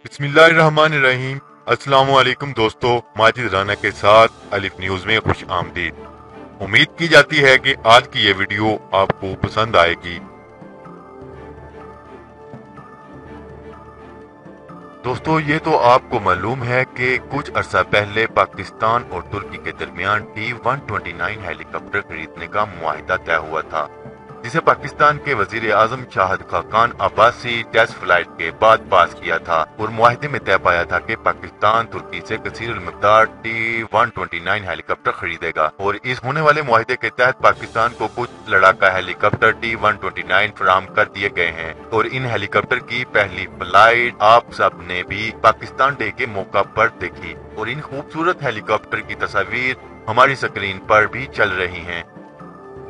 बिस्मिल्लाहिर्रहमानिर्रहीम। अस्सलाम वालेकुम दोस्तों, माजिद राना के साथ अलिफ न्यूज में खुश आमदीद। उम्मीद की जाती है कि आज की ये वीडियो आपको पसंद आएगी। दोस्तों, ये तो आपको मालूम है कि कुछ अरसा पहले पाकिस्तान और तुर्की के दरमियान T-129 हेलीकॉप्टर खरीदने का मुआहिदा तय हुआ था, जिसे पाकिस्तान के वजीर आजम शाहिद खाकान अब्बासी टेस्ट फ्लाइट के बाद पास किया था और मुआहिदे में तय पाया था कि पाकिस्तान तुर्की से कसीरुल मिक़दार T-129 हेलीकॉप्टर खरीदेगा और इस होने वाले मुआहिदे के तहत पाकिस्तान को कुछ लड़ाका हेलीकॉप्टर T-129 फराहम कर दिए गए हैं और इन हेलीकॉप्टर की पहली फ्लाइट आप सब ने भी पाकिस्तान डे के मौका पर देखी और इन खूबसूरत हेलीकॉप्टर की तस्वीर हमारी स्क्रीन पर भी चल रही हैं।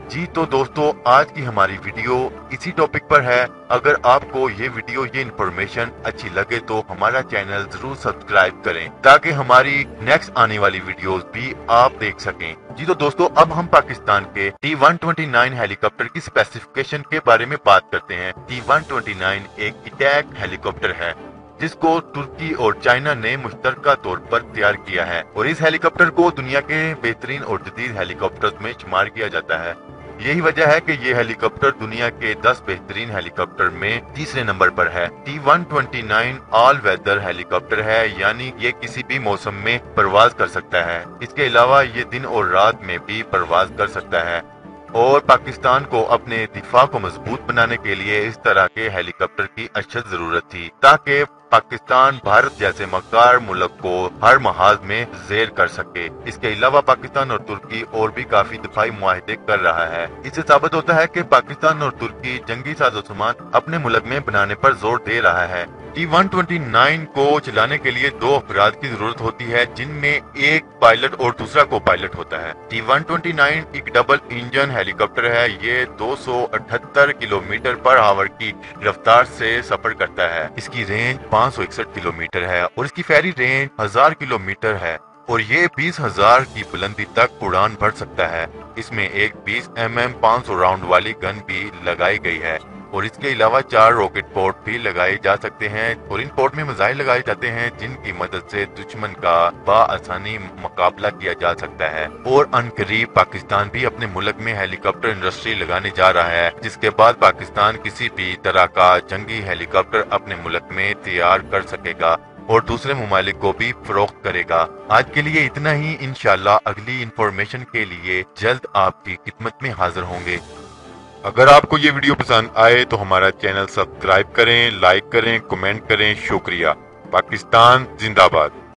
जी तो दोस्तों, आज की हमारी वीडियो इसी टॉपिक पर है। अगर आपको ये वीडियो ये इन्फॉर्मेशन अच्छी लगे तो हमारा चैनल जरूर सब्सक्राइब करें ताकि हमारी नेक्स्ट आने वाली वीडियोस भी आप देख सकें। जी तो दोस्तों, अब हम पाकिस्तान के T-129 हेलीकॉप्टर की स्पेसिफिकेशन के बारे में बात करते हैं। T-129 एक अटैक हेलीकॉप्टर है जिसको तुर्की और चाइना ने मुश्तरका तौर पर तैयार किया है और इस हेलीकॉप्टर को दुनिया के बेहतरीन और जदीद हेलीकॉप्टर्स में शुमार किया जाता है। यही वजह है कि ये हेलीकॉप्टर दुनिया के 10 बेहतरीन हेलीकॉप्टर में तीसरे नंबर पर है। T-129 ऑल वेदर हेलीकॉप्टर है, यानी ये किसी भी मौसम में परवाज कर सकता है। इसके अलावा ये दिन और रात में भी परवाज कर सकता है और पाकिस्तान को अपने दिफा को मजबूत बनाने के लिए इस तरह के हेलीकॉप्टर की अशद जरूरत थी ताकि पाकिस्तान भारत जैसे मक्कार मुल्क को हर महाज में जेर कर सके। इसके अलावा पाकिस्तान और तुर्की और भी काफी दिफाई मुआहिदे कर रहा है। इससे साबित होता है कि पाकिस्तान और तुर्की जंगी साजो-सामान अपने मुल्क में बनाने पर जोर दे रहा है। T-129 को चलाने के लिए 2 अफराद की जरूरत होती है, जिनमें एक पायलट और दूसरा को पायलट होता है। T-129 एक डबल इंजन हेलीकॉप्टर है। ये 278 किलोमीटर पर आवर की रफ्तार से सफर करता है। इसकी रेंज 561 किलोमीटर है और इसकी फेरी रेंज 1000 किलोमीटर है और ये 20,000 की बुलंदी तक उड़ान भर सकता है। इसमें एक 20 mm 500 राउंड वाली गन भी लगाई गई है और इसके अलावा 4 रॉकेट पोर्ट भी लगाए जा सकते हैं और इन पोर्ट में मिसाइल लगाए जाते हैं जिनकी मदद से दुश्मन का बआसानी मुकाबला किया जा सकता है। और अनकरीब पाकिस्तान भी अपने मुल्क में हेलीकॉप्टर इंडस्ट्री लगाने जा रहा है, जिसके बाद पाकिस्तान किसी भी तरह का जंगी हेलीकॉप्टर अपने मुल्क में तैयार कर सकेगा और दूसरे ममालिक को भी फरोख्त करेगा। आज के लिए इतना ही। इंशाल्लाह अगली इंफॉर्मेशन के लिए जल्द आपकी खिदमत में हाजिर होंगे। अगर आपको ये वीडियो पसंद आए तो हमारा चैनल सब्सक्राइब करें, लाइक करें, कमेंट करें। शुक्रिया। पाकिस्तान जिंदाबाद।